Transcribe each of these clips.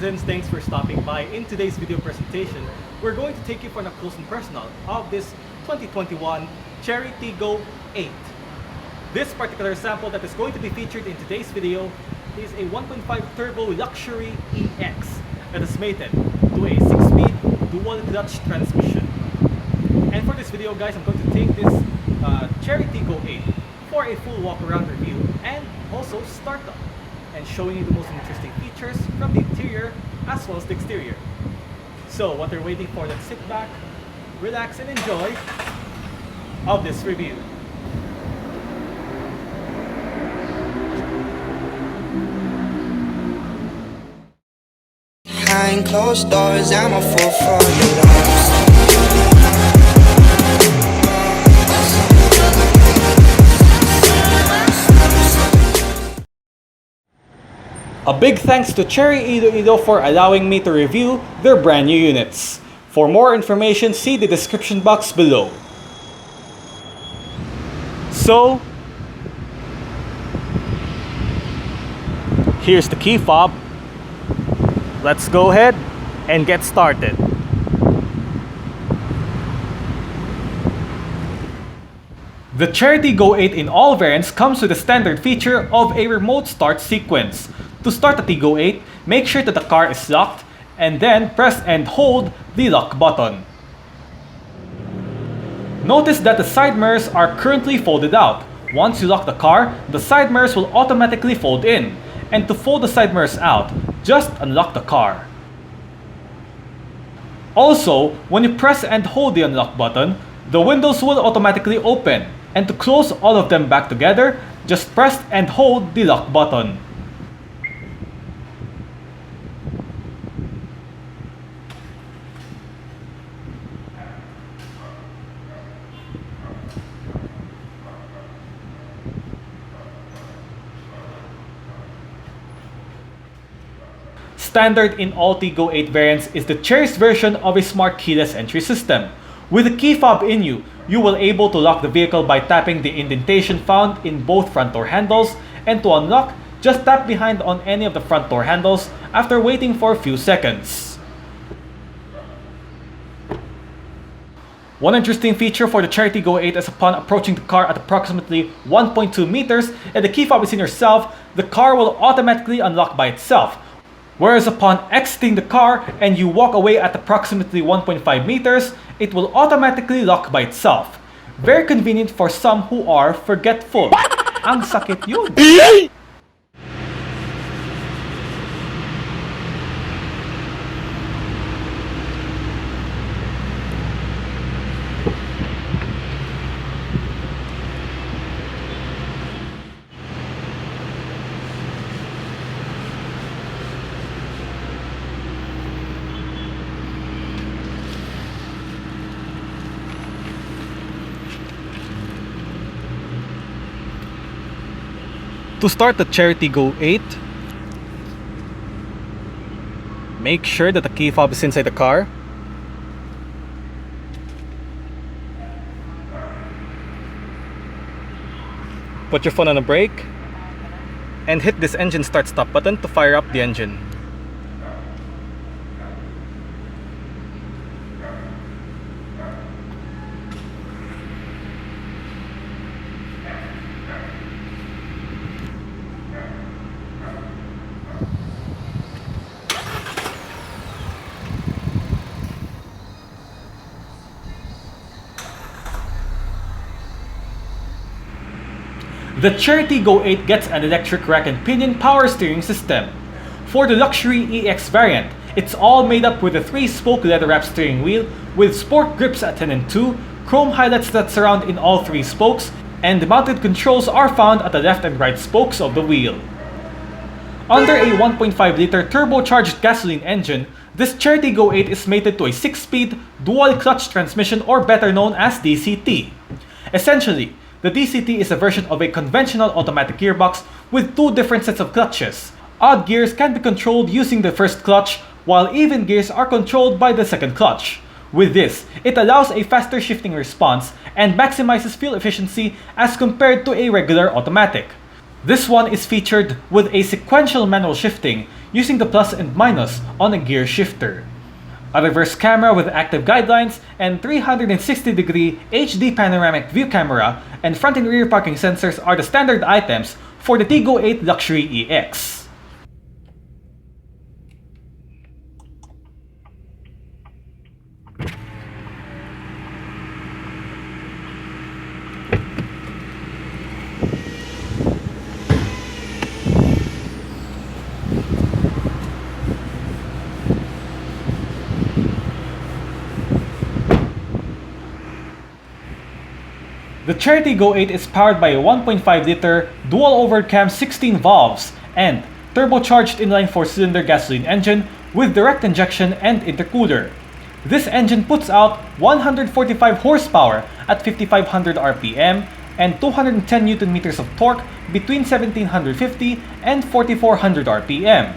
citizens, thanks for stopping by. In today's video presentation, we're going to take you for an up close and personal of this 2021 Chery Tiggo 8. This particular sample that is going to be featured in today's video is a 1.5 turbo luxury EX that is mated to a 6-speed dual clutch transmission. And for this video guys, I'm going to take this Chery Tiggo 8 for a full walk around review and also startup, and showing you the most interesting features from the interior as well as the exterior. So what you're waiting for, let's sit back, relax and enjoy of this review. Behind closed doors, I'm a fool for your love. A big thanks to Chery Iloilo for allowing me to review their brand new units. For more information, see the description box below. So, here's the key fob. Let's go ahead and get started. The Chery Tiggo 8 in all variants comes with a standard feature of a remote start sequence. To start the Tiggo 8, make sure that the car is locked and then press and hold the lock button. Notice that the side mirrors are currently folded out. Once you lock the car, the side mirrors will automatically fold in. And to fold the side mirrors out, just unlock the car. Also, when you press and hold the unlock button, the windows will automatically open. And to close all of them back together, just press and hold the lock button. Standard in all Tiggo 8 variants is the Chery's version of a smart keyless entry system. With the key fob inyo, you will able to lock the vehicle by tapping the indentation found in both front door handles, and to unlock, just tap behind on any of the front door handles after waiting for a few seconds. One interesting feature for the Chery Tiggo 8 is upon approaching the car at approximately 1.2 meters and the key fob is in yourself, the car will automatically unlock by itself. Whereas upon exiting the car and you walk away at approximately 1.5 meters, it will automatically lock by itself. Very convenient for some who are forgetful. Ang sakit yun! To start the Chery Tiggo 8, make sure that the key fob is inside the car. Put your phone on the brake and hit this engine start stop button to fire up the engine. The Chery Tiggo 8 gets an electric rack and pinion power steering system. For the luxury EX variant, it's all made up with a 3-spoke leather-wrapped steering wheel with sport grips at 10 and 2, chrome highlights that surround in all 3 spokes, and the mounted controls are found at the left and right spokes of the wheel. Under a 1.5-liter turbocharged gasoline engine, this Chery Tiggo 8 is mated to a 6-speed dual clutch transmission, or better known as DCT. Essentially, the DCT is a version of a conventional automatic gearbox with 2 different sets of clutches. Odd gears can be controlled using the first clutch, while even gears are controlled by the second clutch. With this, it allows a faster shifting response and maximizes fuel efficiency as compared to a regular automatic. This one is featured with a sequential manual shifting using the plus and minus on a gear shifter. A reverse camera with active guidelines and 360-degree HD panoramic view camera and front and rear parking sensors are the standard items for the Tiggo 8 Luxury EX. The Chery Tiggo 8 is powered by a 1.5-liter dual-overcam 16 valves and turbocharged inline 4-cylinder gasoline engine with direct injection and intercooler. This engine puts out 145 horsepower at 5500 RPM and 210 Nm of torque between 1750 and 4400 RPM.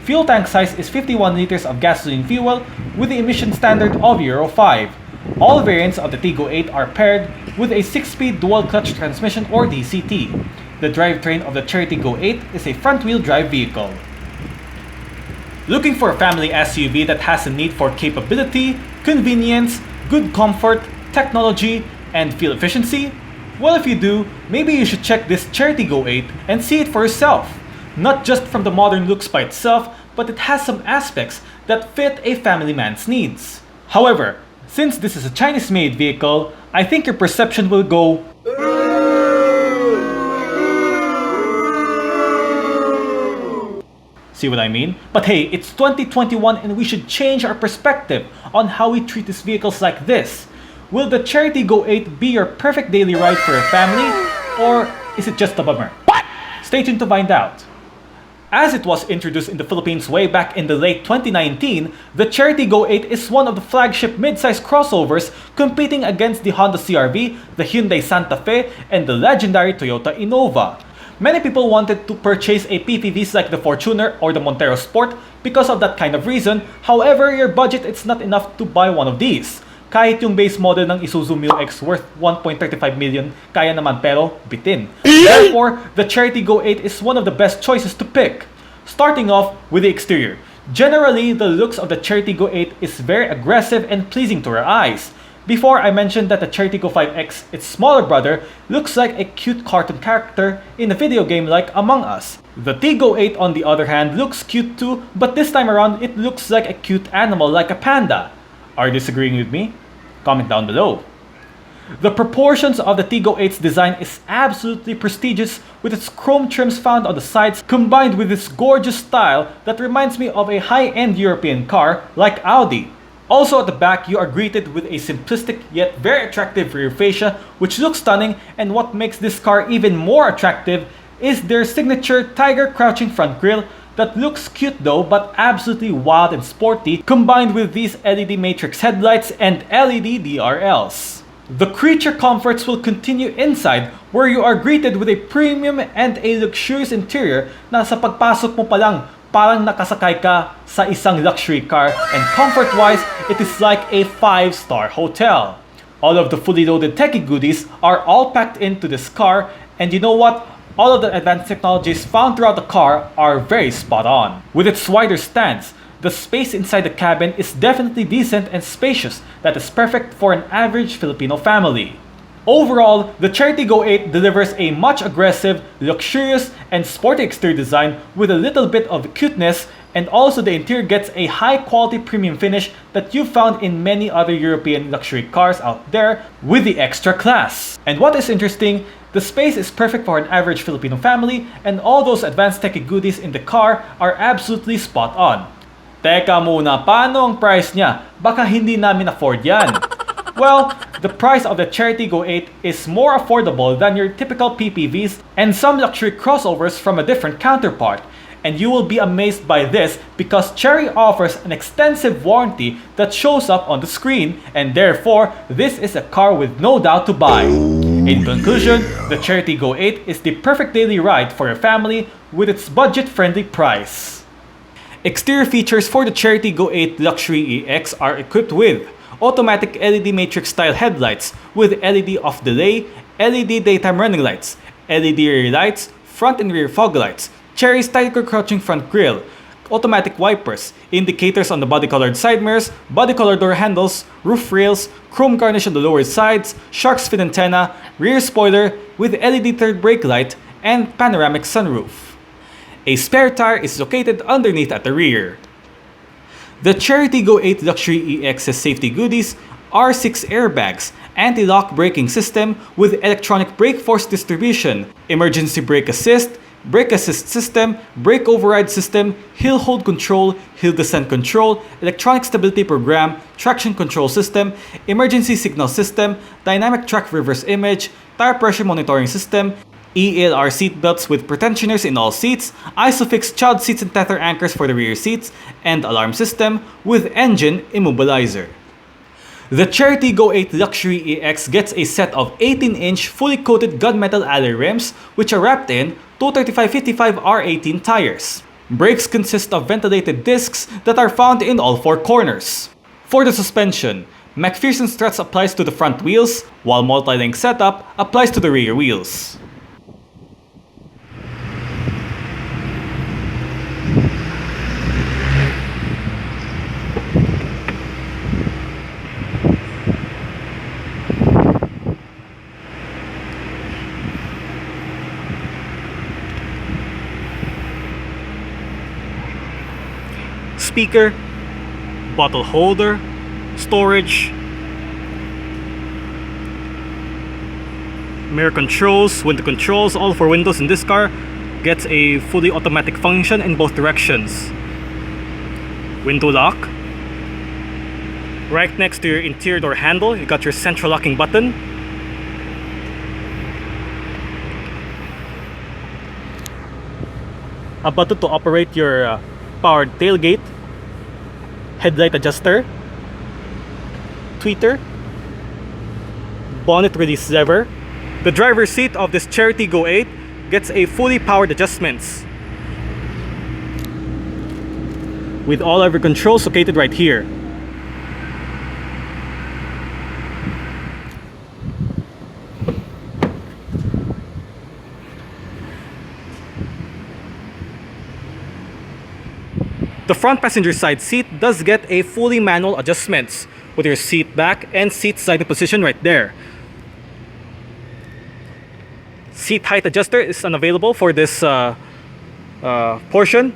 Fuel tank size is 51 liters of gasoline fuel with the emission standard of Euro 5. All variants of the Tiggo 8 are paired with a 6-speed dual-clutch transmission or DCT. The drivetrain of the Chery Tiggo 8 is a front-wheel drive vehicle. Looking for a family SUV that has a need for capability, convenience, good comfort, technology, and fuel efficiency? Well, if you do, maybe you should check this Chery Tiggo 8 and see it for yourself. Not just from the modern looks by itself, but it has some aspects that fit a family man's needs. However, since this is a Chinese-made vehicle, I think your perception will go see what I mean? But hey, it's 2021 and we should change our perspective on how we treat these vehicles like this. Will the Chery Tiggo 8 be your perfect daily ride for a family? Or is it just a bummer? What? Stay tuned to find out. As it was introduced in the Philippines way back in the late 2019, the Chery Tiggo 8 is one of the flagship mid-size crossovers competing against the Honda CR-V, the Hyundai Santa Fe, and the legendary Toyota Innova. Many people wanted to purchase a PPVs like the Fortuner or the Montero Sport because of that kind of reason. However, your budget is not enough to buy one of these. Kahit yung base model ng Isuzu Mu-X worth 1.35 million, kaya naman pero bitin. Therefore, the Chery Tiggo 8 is one of the best choices to pick. Starting off with the exterior. Generally, the looks of the Chery Tiggo 8 is very aggressive and pleasing to our eyes. Before, I mentioned that the Chery Tiggo 5X, its smaller brother, looks like a cute cartoon character in a video game like Among Us. The Tiggo 8 on the other hand looks cute too, but this time around it looks like a cute animal like a panda. Are you disagreeing with me? Comment down below. The proportions of the Tiggo 8's design is absolutely prestigious with its chrome trims found on the sides combined with this gorgeous style that reminds me of a high-end European car like Audi. Also at the back, you are greeted with a simplistic yet very attractive rear fascia which looks stunning, and what makes this car even more attractive is their signature tiger crouching front grille that looks cute though but absolutely wild and sporty, combined with these LED matrix headlights and LED DRLs. The creature comforts will continue inside where you are greeted with a premium and a luxurious interior na sa pagpasok mo pa lang parang nakasakay ka sa isang luxury car, and comfort-wise, it is like a 5-star hotel. All of the fully loaded techie goodies are all packed into this car, and you know what? All of the advanced technologies found throughout the car are very spot on. With its wider stance, the space inside the cabin is definitely decent and spacious that is perfect for an average Filipino family. Overall, the Chery Tiggo 8 delivers a much aggressive, luxurious, and sporty exterior design with a little bit of cuteness, and also the interior gets a high-quality premium finish that you found in many other European luxury cars out there with the extra class. And what is interesting, the space is perfect for an average Filipino family, and all those advanced techie goodies in the car are absolutely spot on. Teka muna, paano ang price niya? Baka hindi namin afford yan. Well, the price of the Chery Tiggo 8 is more affordable than your typical PPVs and some luxury crossovers from a different counterpart. And you will be amazed by this because Chery offers an extensive warranty that shows up on the screen, and therefore, this is a car with no doubt to buy. In conclusion, the Chery Tiggo 8 is the perfect daily ride for your family with its budget-friendly price. Exterior features for the Chery Tiggo 8 Luxury EX are equipped with automatic LED matrix style headlights with LED off delay, LED daytime running lights, LED rear lights, front and rear fog lights, Chery's Tiggo crouching front grille, automatic wipers, indicators on the body-colored side mirrors, body-colored door handles, roof rails, chrome garnish on the lower sides, shark's fin antenna, rear spoiler with LED third brake light, and panoramic sunroof. A spare tire is located underneath at the rear. The Chery Tiggo 8 Luxury EX's safety goodies are 6 airbags, anti-lock braking system with electronic brake force distribution, emergency brake assist system, brake override system, hill hold control, hill descent control, electronic stability program, traction control system, emergency signal system, dynamic track reverse image, tire pressure monitoring system, ELR seat belts with pretensioners in all seats, ISOFIX child seats and tether anchors for the rear seats, and alarm system with engine immobilizer. The Chery Tiggo 8 Luxury EX gets a set of 18-inch fully coated gunmetal alloy rims which are wrapped in 235/55 R18 tires. Brakes consist of ventilated discs that are found in all 4 corners. For the suspension, McPherson struts applies to the front wheels, while multi-link setup applies to the rear wheels. Speaker, bottle holder, storage, mirror controls, window controls, all 4 windows in this car gets a fully automatic function in both directions. Window lock. Right next to your interior door handle, you got your central locking button. A button to operate your powered tailgate, headlight adjuster, tweeter, bonnet release lever. The driver's seat of this Chery Tiggo 8 gets a fully powered adjustments with all of your controls located right here. The front passenger side seat does get a fully manual adjustments with your seat back and seat sliding position right there. Seat height adjuster is unavailable for this portion.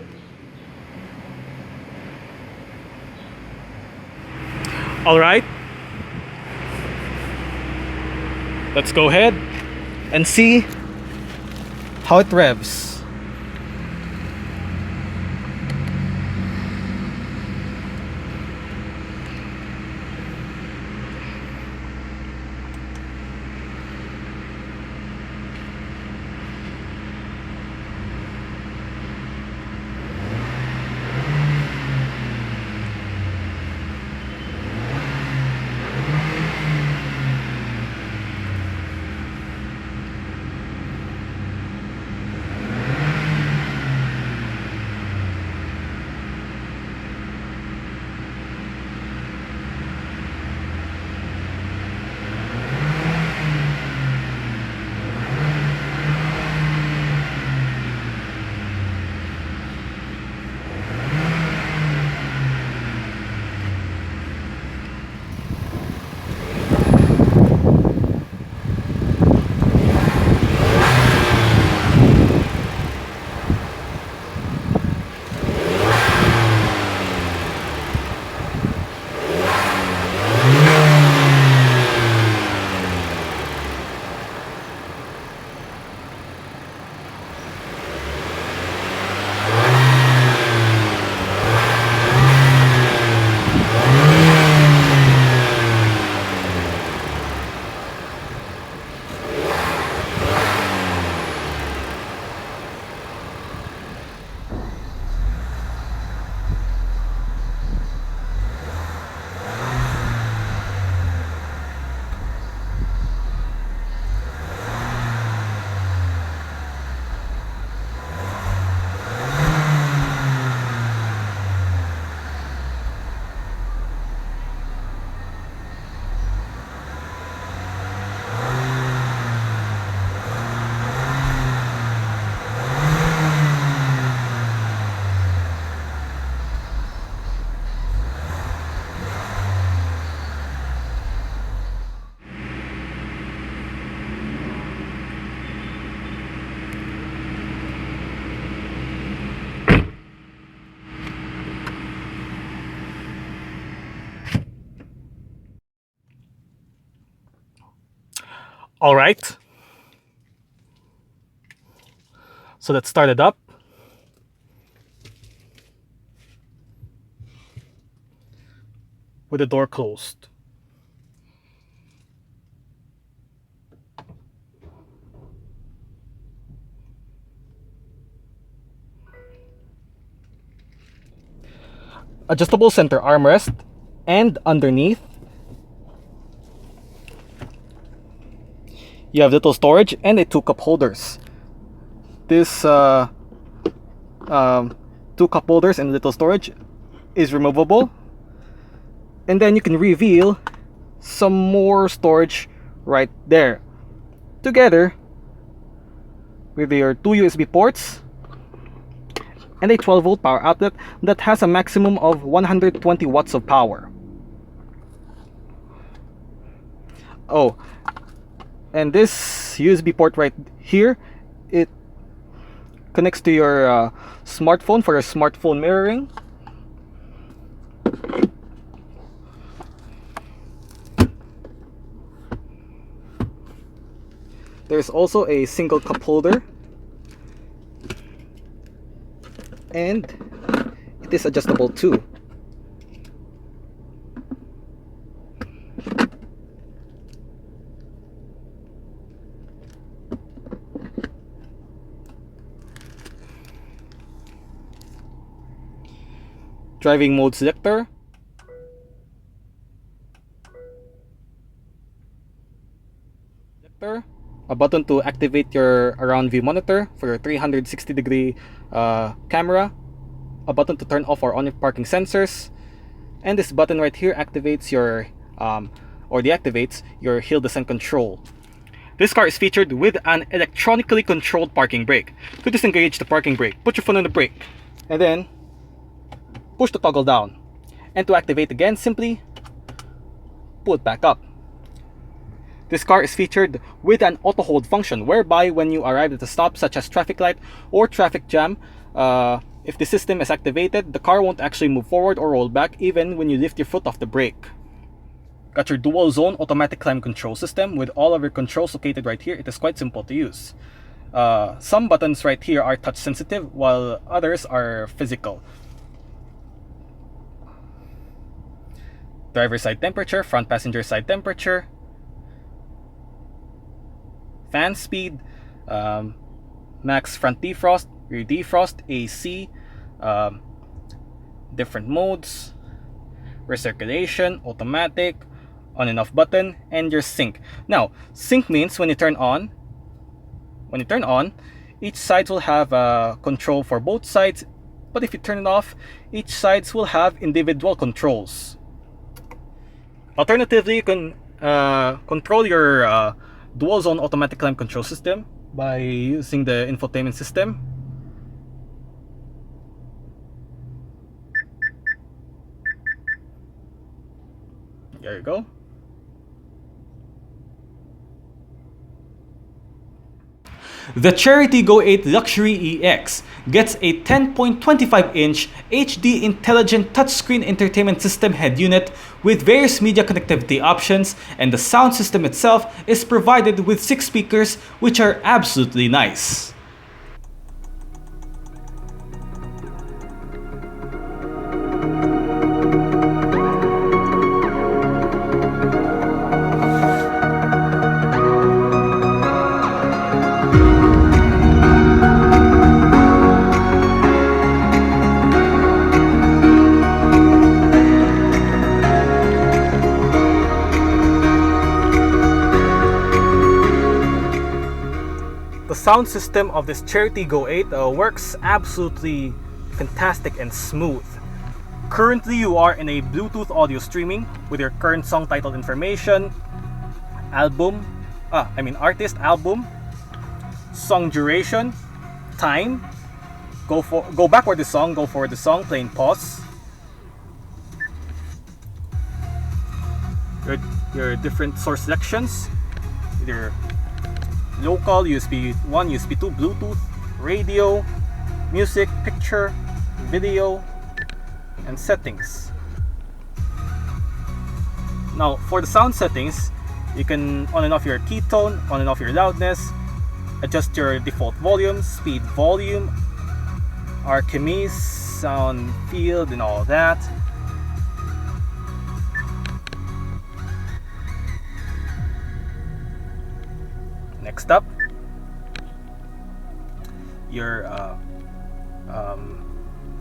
Alright, let's go ahead and see how it revs. All right. So let's start it up. With the door closed. Adjustable center armrest, and underneath you have little storage and a 2 cup holders. This 2 cup holders and little storage is removable, and then you can reveal some more storage right there, together with your 2 USB ports and a 12-volt power outlet that has a maximum of 120 watts of power. Oh, and this USB port right here, it connects to your smartphone for your smartphone mirroring. There's also a single cup holder, and it is adjustable too. Driving mode selector, a button to activate your around view monitor for your 360-degree camera, a button to turn off or on your parking sensors, and this button right here activates your or deactivates your hill descent control. This car is featured with an electronically controlled parking brake. To disengage the parking brake, put your foot on the brake and then push the toggle down, and to activate again, simply pull it back up. This car is featured with an auto hold function, whereby when you arrive at a stop such as traffic light or traffic jam, if the system is activated, the car won't actually move forward or roll back even when you lift your foot off the brake. Got your dual zone automatic climate control system with all of your controls located right here. It is quite simple to use. Some buttons right here are touch sensitive while others are physical. Driver side temperature, front passenger side temperature, fan speed, max front defrost, rear defrost, AC, different modes, recirculation, automatic, on and off button, and your sync. Now, sync means when you turn on, each side will have control for both sides, but if you turn it off, each sides will have individual controls. Alternatively, you can control your dual zone automatic climate control system by using the infotainment system. There you go. The Chery Tiggo 8 Luxury EX gets a 10.25-inch HD intelligent touchscreen entertainment system head unit with various media connectivity options, and the sound system itself is provided with 6 speakers, which are absolutely nice. The sound system of this Chery Tiggo 8 works absolutely fantastic and smooth. Currently, you are in a Bluetooth audio streaming with your current song title information, artist, album, song duration, time, go backward the song, go forward the song, play and pause, your different source selections, either local, USB 1, USB 2, Bluetooth, radio, music, picture, video, and settings. Now, for the sound settings, You can on and off your key tone, on and off your loudness, adjust your default volume, speed, volume, Archimedes, sound field, and all that. Next up, your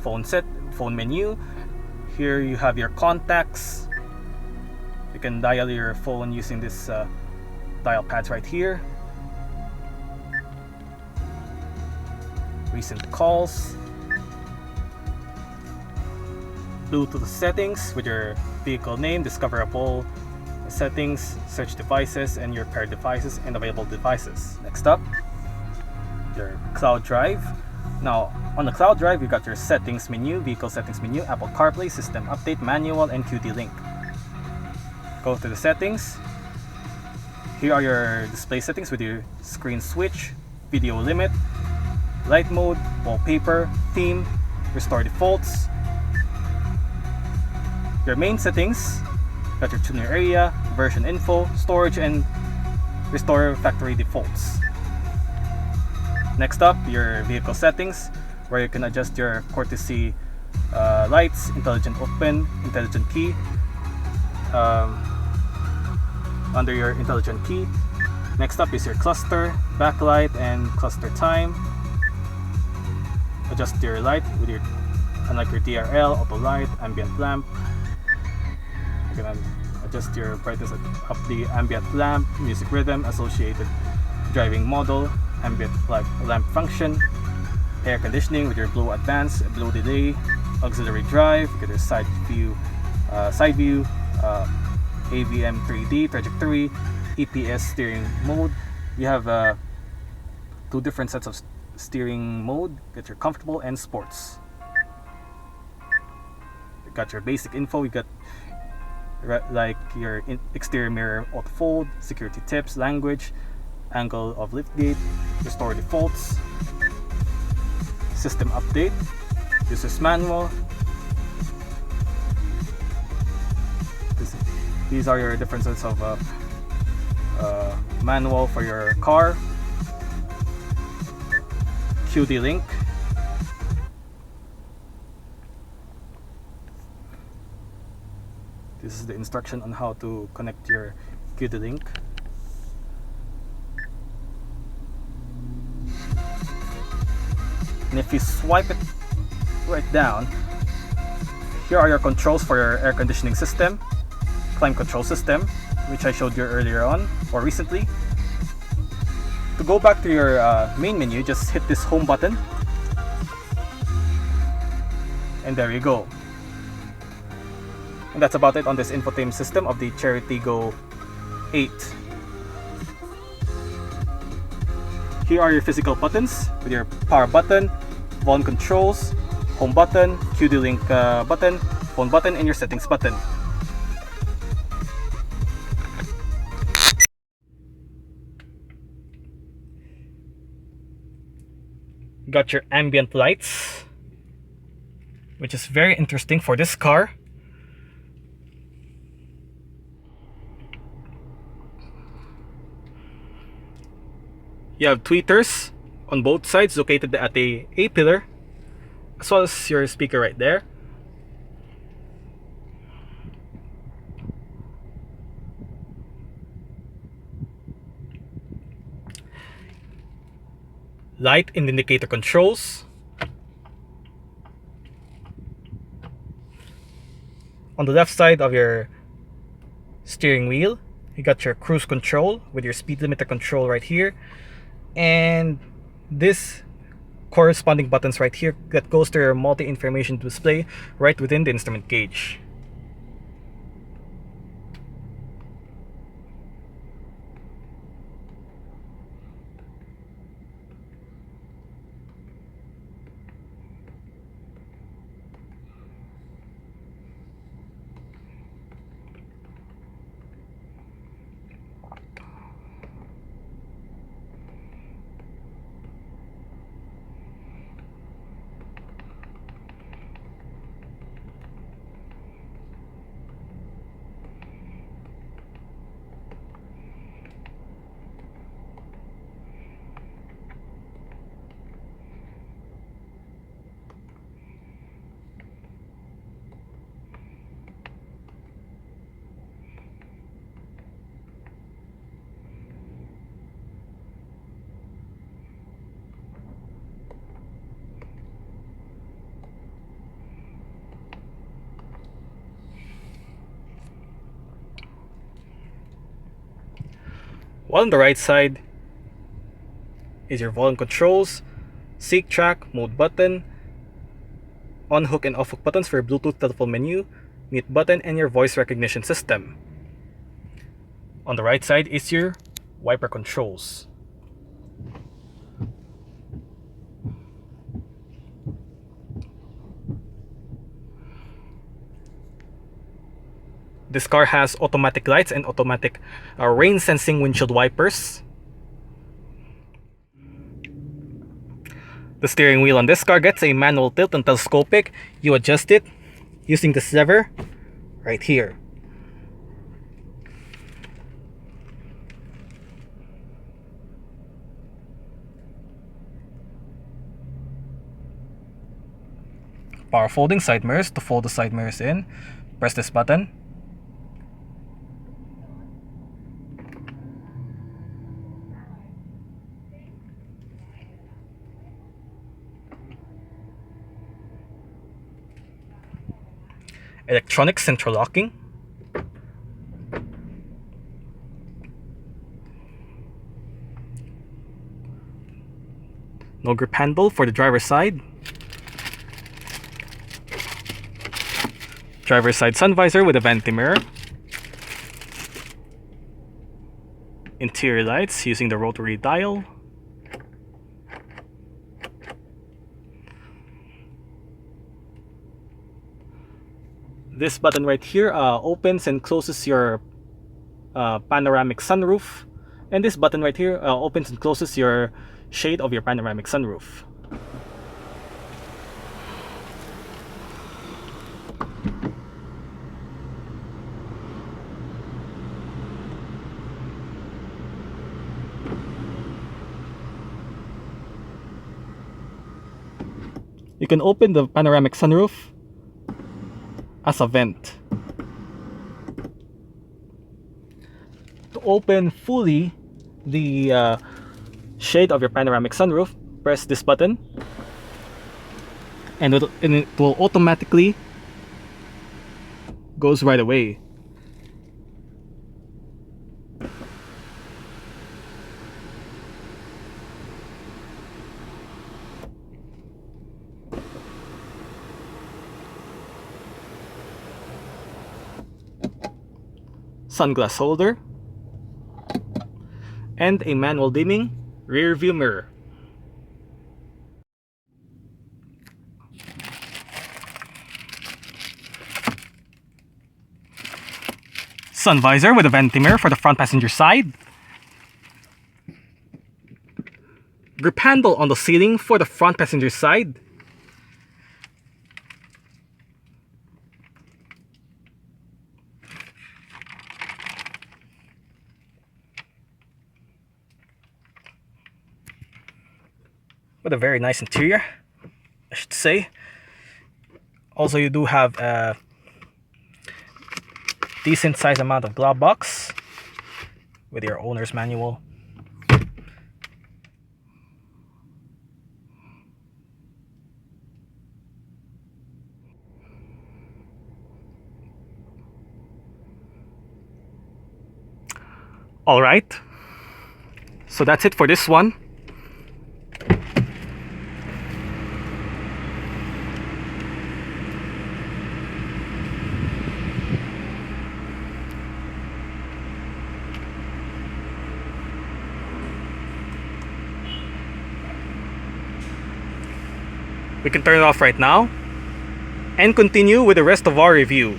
phone menu. Here you have your contacts. You can dial your phone using this dial pads right here. Recent calls. Bluetooth settings with your vehicle name, discoverable settings, search devices, and your paired devices and available devices. Next up, your cloud drive. Now, on the cloud drive, you got your settings menu, vehicle settings menu, Apple CarPlay, system update, manual, and QD link. Go to the settings. Here are your display settings with your screen switch, video limit, light mode, wallpaper, theme, restore defaults. Your main settings, got your tuner area, version info, storage, and restore factory defaults. Next up, your vehicle settings, where you can adjust your courtesy lights, intelligent open, intelligent key, under your intelligent key. Next up is your cluster, backlight, and cluster time. Adjust your light with your, unlike your DRL, auto light, ambient lamp. You can adjust your brightness of the ambient lamp, music rhythm, associated driving model, ambient lamp function, air conditioning with your blow advance, blow delay, auxiliary drive, you get your side view, AVM 3D, trajectory, EPS steering mode. You have two different sets of steering mode. Get your comfortable and sports. You got your basic info. You got like your exterior mirror auto fold, security tips, language, angle of liftgate, restore defaults, system update, user's manual. These are your differences of manual for your car, QD link, this is the instruction on how to connect your QD link. And if you swipe it right down, here are your controls for your air conditioning system, climate control system, which I showed you earlier on or recently. To go back to your main menu, just hit this home button, and there you go. And that's about it on this infotainment system of the Chery Tiggo 8. Here are your physical buttons with your power button, volume controls, home button, QD link button, phone button, and your settings button. Got your ambient lights, which is very interesting for this car. You have tweeters on both sides located at the A pillar, as well as your speaker right there. Light and indicator controls. On the left side of your steering wheel, you got your cruise control with your speed limiter control right here, and this corresponding buttons right here that goes to your multi-information display right within the instrument gauge. While on the right side is your volume controls, seek track, mode button, on hook and off hook buttons for your Bluetooth telephone menu, mute button, and your voice recognition system. On the right side is your wiper controls. This car has automatic lights and automatic rain sensing windshield wipers. The steering wheel on this car gets a manual tilt and telescopic. You adjust it using this lever right here. Power folding side mirrors. To fold the side mirrors in, press this button. Electronic central locking. No grip handle for the driver's side. Driver's side sun visor with a vanity mirror. Interior lights using the rotary dial. This button right here opens and closes your panoramic sunroof, and this button right here opens and closes your shade of your panoramic sunroof. You can open the panoramic sunroof as a vent. To open fully the shade of your panoramic sunroof, press this button and it will automatically goes right away. Sunglass holder, and a manual dimming rear view mirror. Sun visor with a vanity mirror for the front passenger side. Grip handle on the ceiling for the front passenger side. With a very nice interior, I should say. Also, you do have a decent size amount of glove box with your owner's manual. Alright, so that's it for this one. We can turn it off right now and continue with the rest of our review.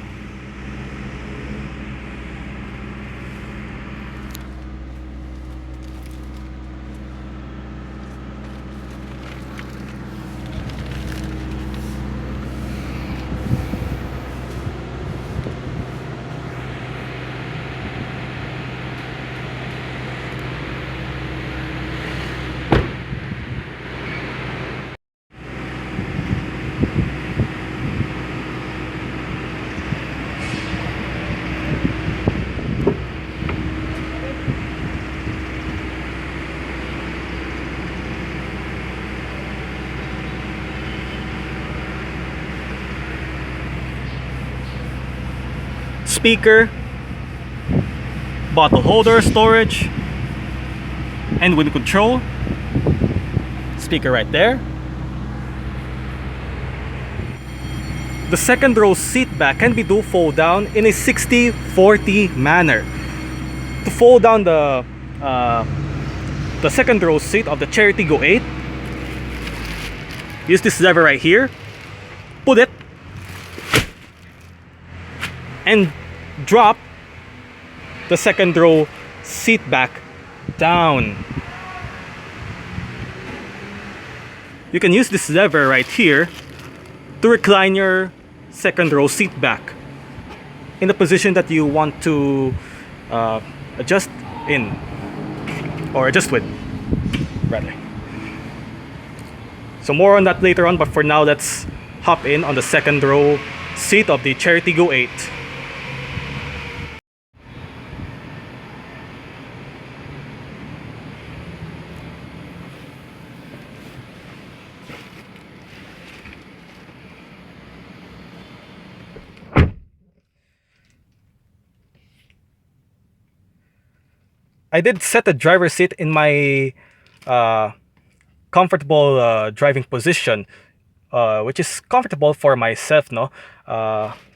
Speaker, bottle holder storage, and wind control. Speaker right there. The second row seat back can be fold down in a 60-40 manner. To fold down the second row seat of the Chery Tiggo 8, use this lever right here, put it, and drop the second row seat back down. You can use this lever right here to recline your second row seat back in the position that you want to adjust in, or adjust with, rather. So more on that later on, but for now let's hop in on the second row seat of the Chery Tiggo 8. I did set the driver's seat in my comfortable driving position, which is comfortable for myself, no?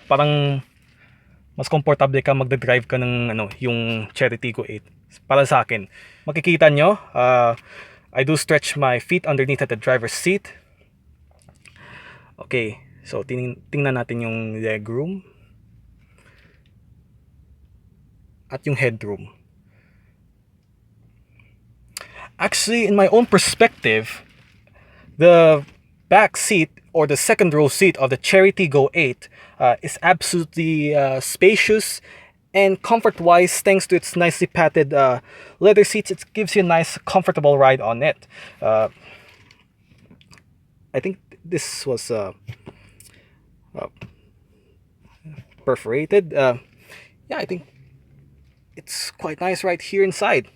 Parang mas komportable ka magdadrive ka ng yung Chery Tiggo 8 para sa akin. Makikita nyo, I do stretch my feet underneath at the driver's seat. Okay, so tingnan natin yung legroom at yung headroom. Actually, in my own perspective, the back seat or the second row seat of the Chery Tiggo 8 is absolutely spacious and comfort-wise, thanks to its nicely padded leather seats. It gives you a nice, comfortable ride on it. I think this was perforated. Yeah, I think it's quite nice right here inside.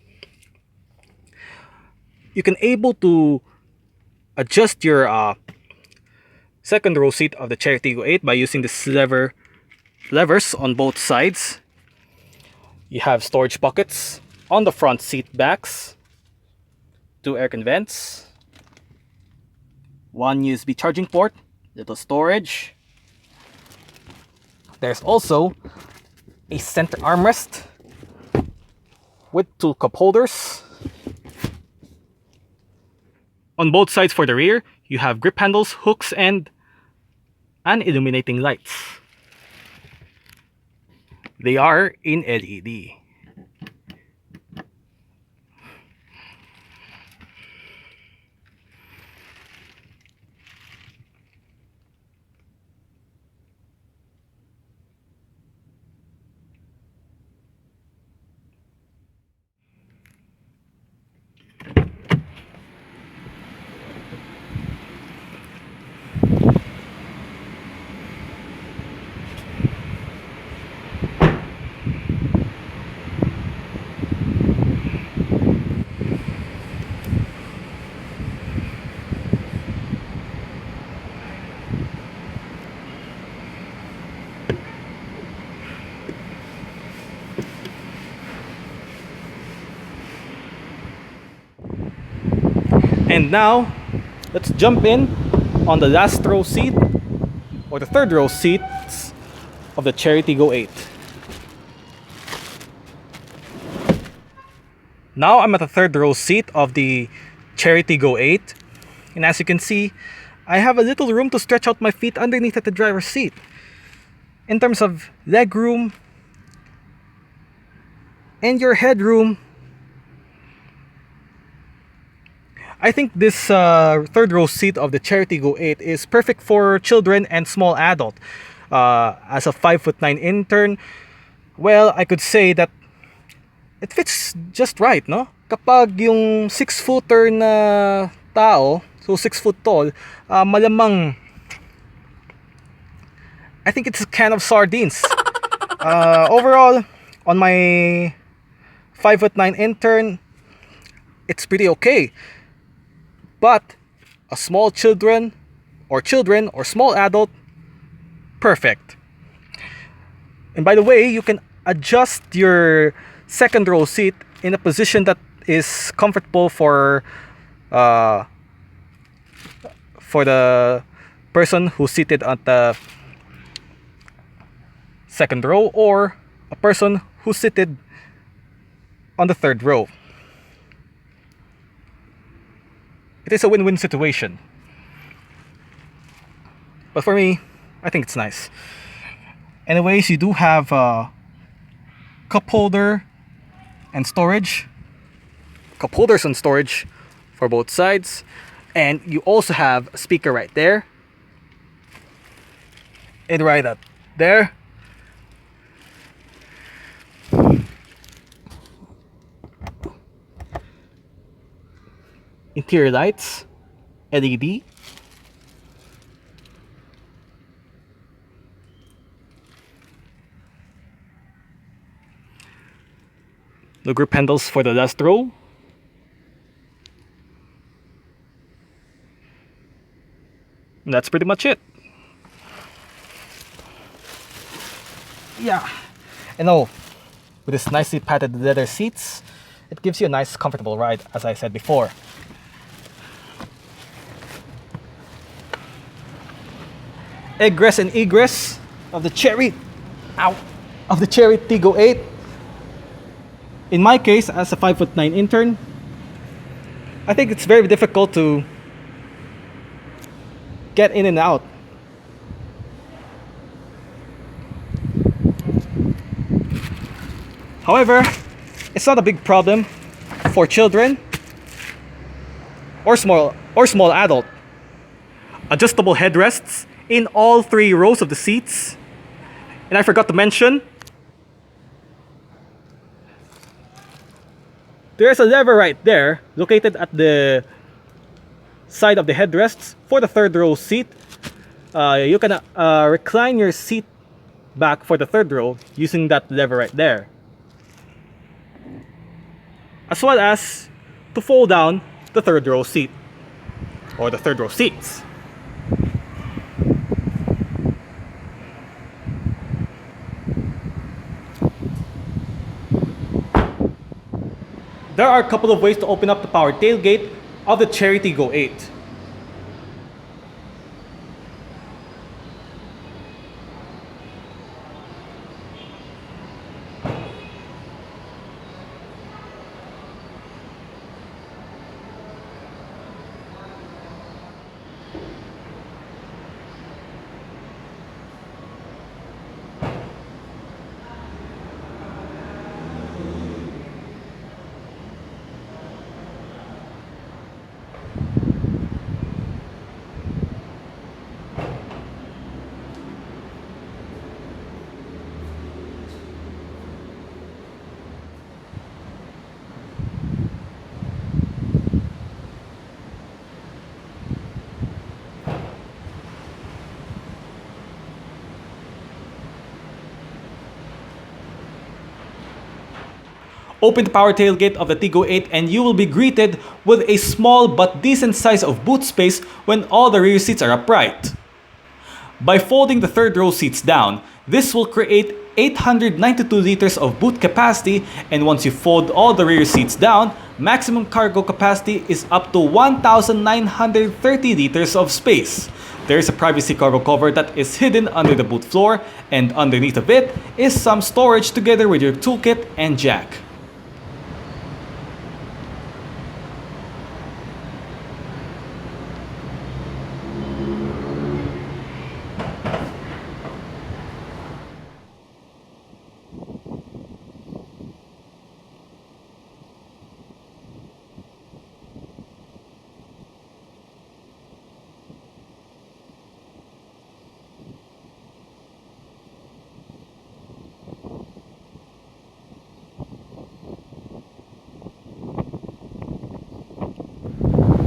You can able to adjust your second row seat of the Chery Tiggo 8 by using this levers on both sides. You have storage buckets on the front seat backs, 2 air vents, 1 USB charging port, little storage. There's also a center armrest with 2 cup holders. On both sides for the rear, you have grip handles, hooks, and illuminating lights. They are in LED. And now, let's jump in on the last row seat, or the third row seats of the Chery Tiggo 8. Now I'm at the third row seat of the Chery Tiggo 8, and as you can see, I have a little room to stretch out my feet underneath at the driver's seat. In terms of leg room and your headroom, I think this third row seat of the Chery Tiggo 8 is perfect for children and small adult. As a 5'9" intern, well, I could say that it fits just right, no? Kapag yung 6-footer na tao, so 6 foot tall, malamang, I think it's a can of sardines. Overall, on my 5'9" intern, it's pretty okay. But a small children or small adult, perfect. And by the way, you can adjust your second row seat in a position that is comfortable for the person who's seated at the second row or a person who's seated on the third row. It is a win-win situation. But for me, I think it's nice. Anyways, you do have a cup holder and storage. Cup holders and storage for both sides. And you also have a speaker right there. And right up there. Interior lights, LED. The grip handles for the last row. And that's pretty much it. Yeah. And oh, with this nicely padded leather seats, it gives you a nice comfortable ride, as I said before. Egress and egress of the Chery Tiggo 8. In my case, as a 5'9" intern, I think it's very difficult to get in and out. However, it's not a big problem for children or small adult. Adjustable headrests in all 3 rows of the seats. And I forgot to mention, there's a lever right there located at the side of the headrests for the third row seat. You can recline your seat back for the third row using that lever right there, as well as to fold down the third row seat or the third row seats. There are a couple of ways to open up the power tailgate of the Chery Tiggo 8. Open the power tailgate of the Tiggo 8 and you will be greeted with a small but decent size of boot space when all the rear seats are upright. By folding the third row seats down, this will create 892 liters of boot capacity, and once you fold all the rear seats down, maximum cargo capacity is up to 1,930 liters of space. There is a privacy cargo cover that is hidden under the boot floor, and underneath of it is some storage together with your toolkit and jack.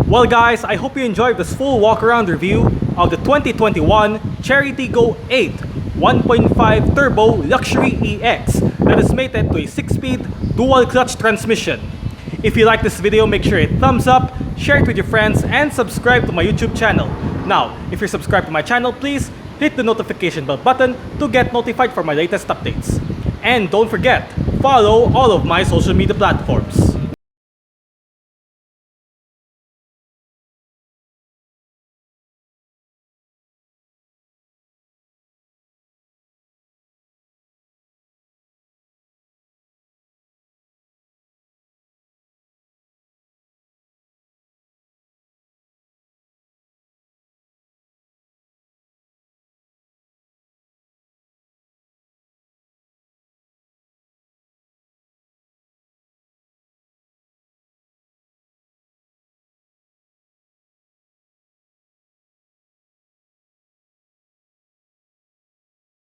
Well guys, I hope you enjoyed this full walk-around review of the 2021 Chery Tiggo 8 1.5 Turbo Luxury EX that is mated to a 6-speed dual clutch transmission. If you like this video, make sure you hit thumbs up, share it with your friends, and subscribe to my YouTube channel. Now, if you're subscribed to my channel, please hit the notification bell button to get notified for my latest updates. And don't forget, follow all of my social media platforms.